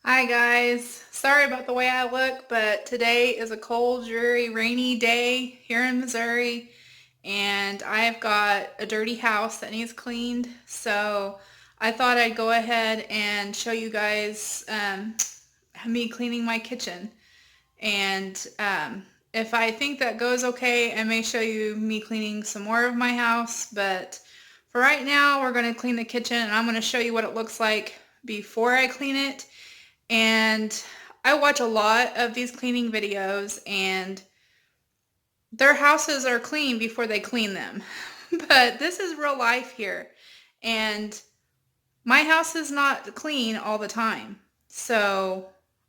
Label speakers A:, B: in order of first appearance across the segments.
A: Hi guys, sorry about the way I look, but today is a cold, dreary, rainy day here in Missouri, and I've got a dirty house that needs cleaned. So I thought I'd go ahead and show you guys me cleaning my kitchen. And if I think that goes okay, I may show you me cleaning some more of my house. But for right now, we're going to clean the kitchen, and I'm going to show you what it looks like before I clean it. And I watch a lot of these cleaning videos, and their houses are clean before they clean them. But this is real life here. And my house is not clean all the time. So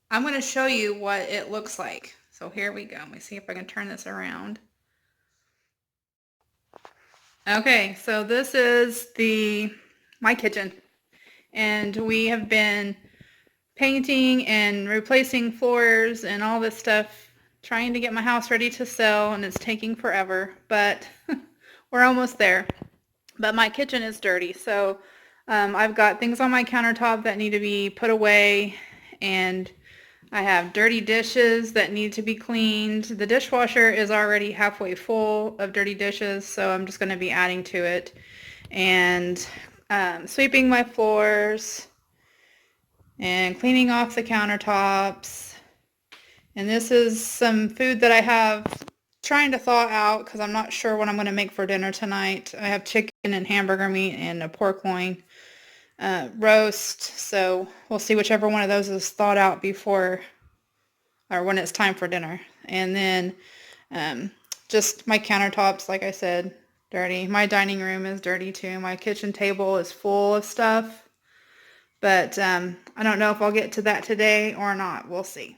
A: I'm going to show you what it looks like. So here we go. Let me see if I can turn this around. Okay, so this is my kitchen. And we have been painting and replacing floors and all this stuff, trying to get my house ready to sell, and it's taking forever, but we're almost there. But my kitchen is dirty, so I've got things on my countertop that need to be put away, and I have dirty dishes that need to be cleaned. The dishwasher is already halfway full of dirty dishes, so I'm just going to be adding to it, and sweeping my floors and cleaning off the countertops. And this is some food that I have trying to thaw out because I'm not sure what I'm going to make for dinner tonight. I have chicken and hamburger meat and a pork loin roast, so we'll see whichever one of those is thawed out before or when it's time for dinner. And then just my countertops, like I said, dirty. My dining room is dirty too. My kitchen table is full of stuff. But I don't know if I'll get to that today or not. We'll see.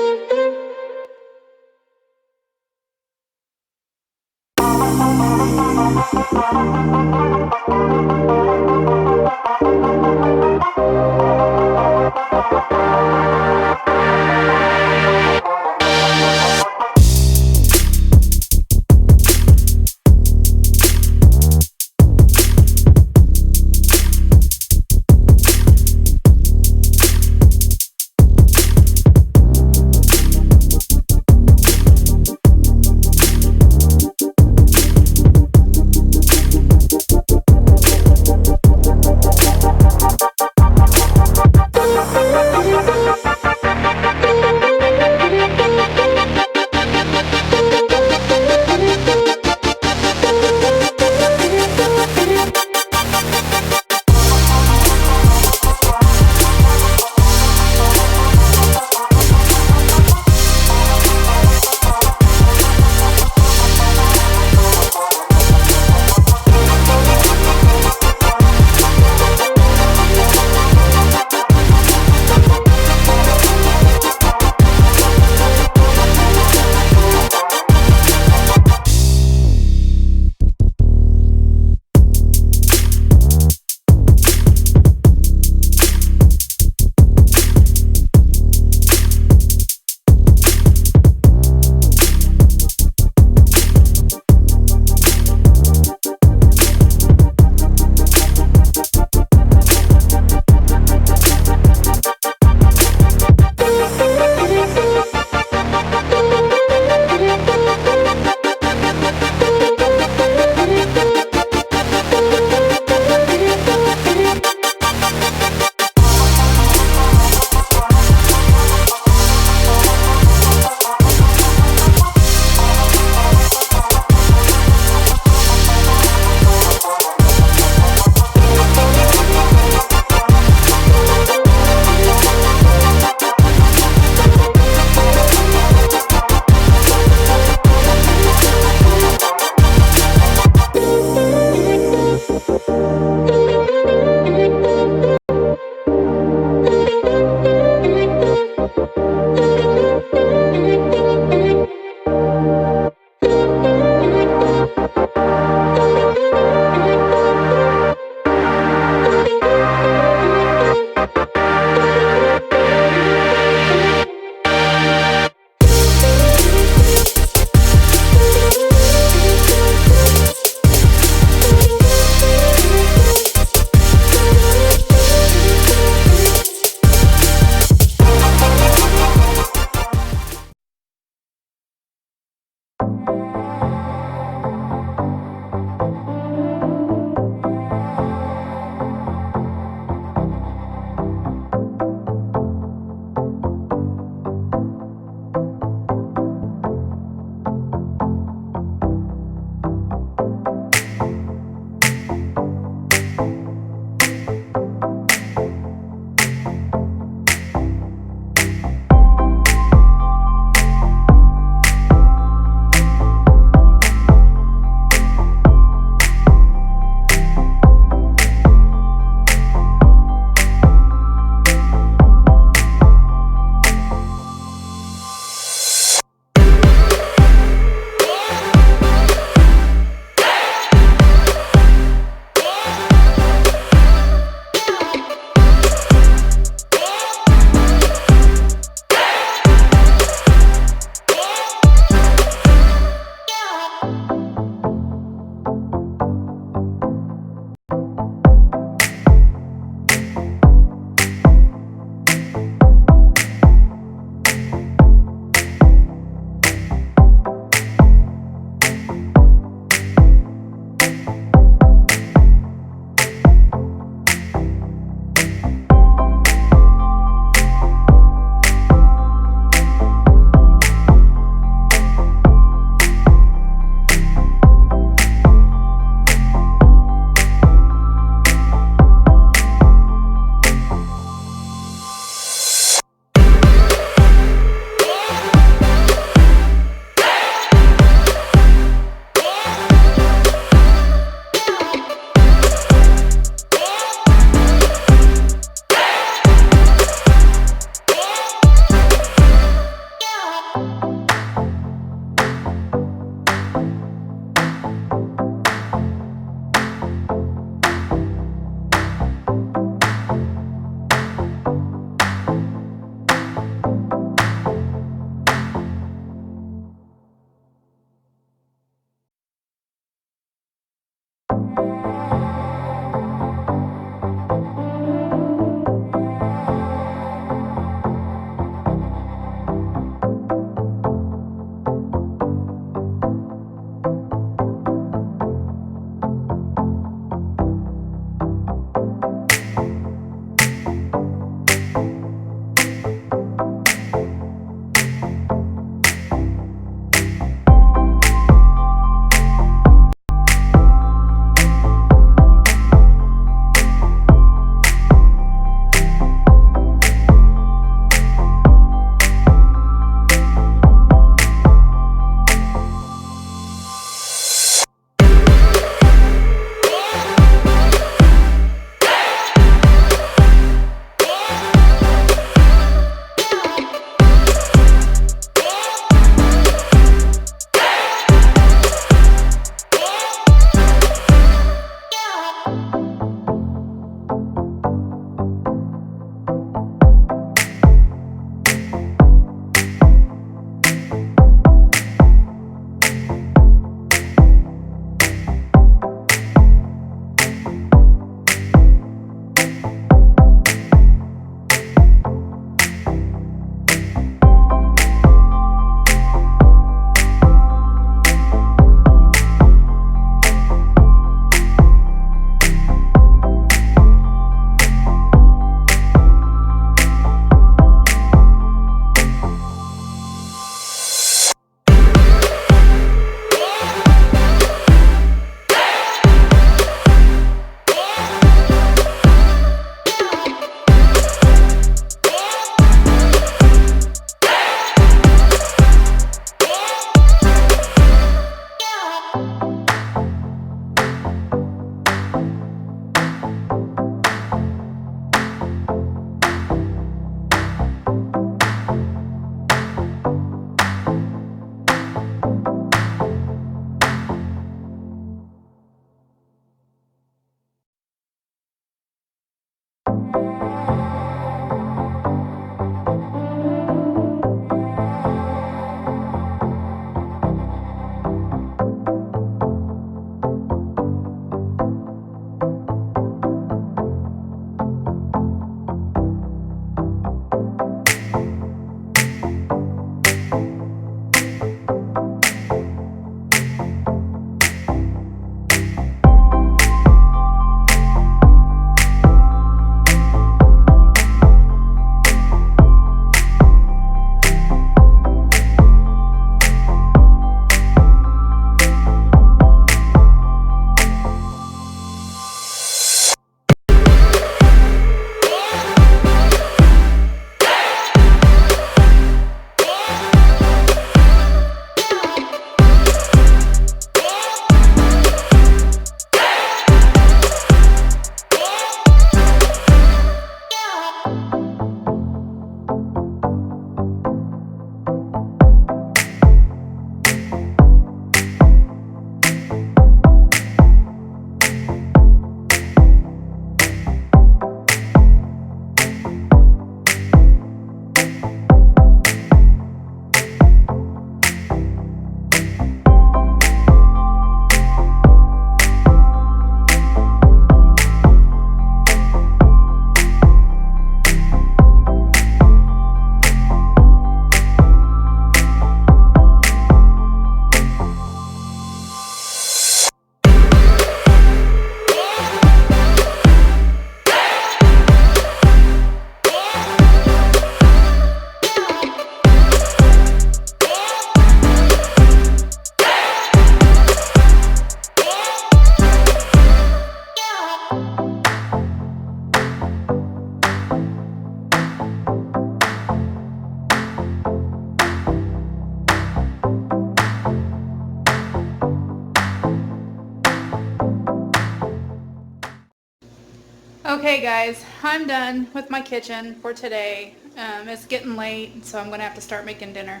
A: Okay guys, I'm done with my kitchen for today. It's getting late, so I'm going to have to start making dinner.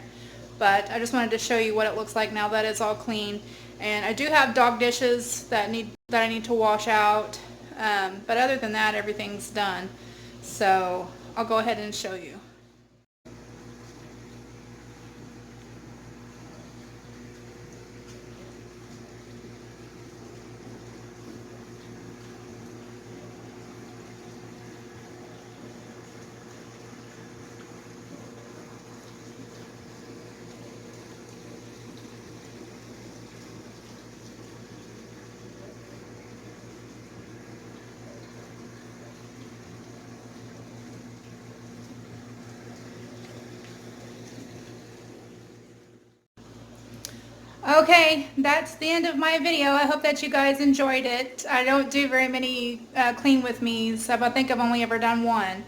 A: But I just wanted to show you what it looks like now that it's all clean. And I do have dog dishes that I need to wash out. But other than that, everything's done. So I'll go ahead and show you. Okay, that's the end of my video. I hope that you guys enjoyed it. I don't do very many clean with me's. I think I've only ever done one.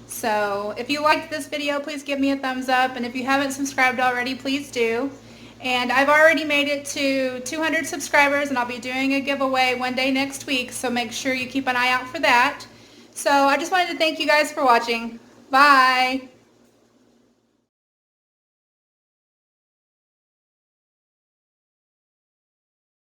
A: So if you liked this video, please give me a thumbs up. And if you haven't subscribed already, please do. And I've already made it to 200 subscribers, and I'll be doing a giveaway one day next week. So make sure you keep an eye out for that. So I just wanted to thank you guys for watching. Bye.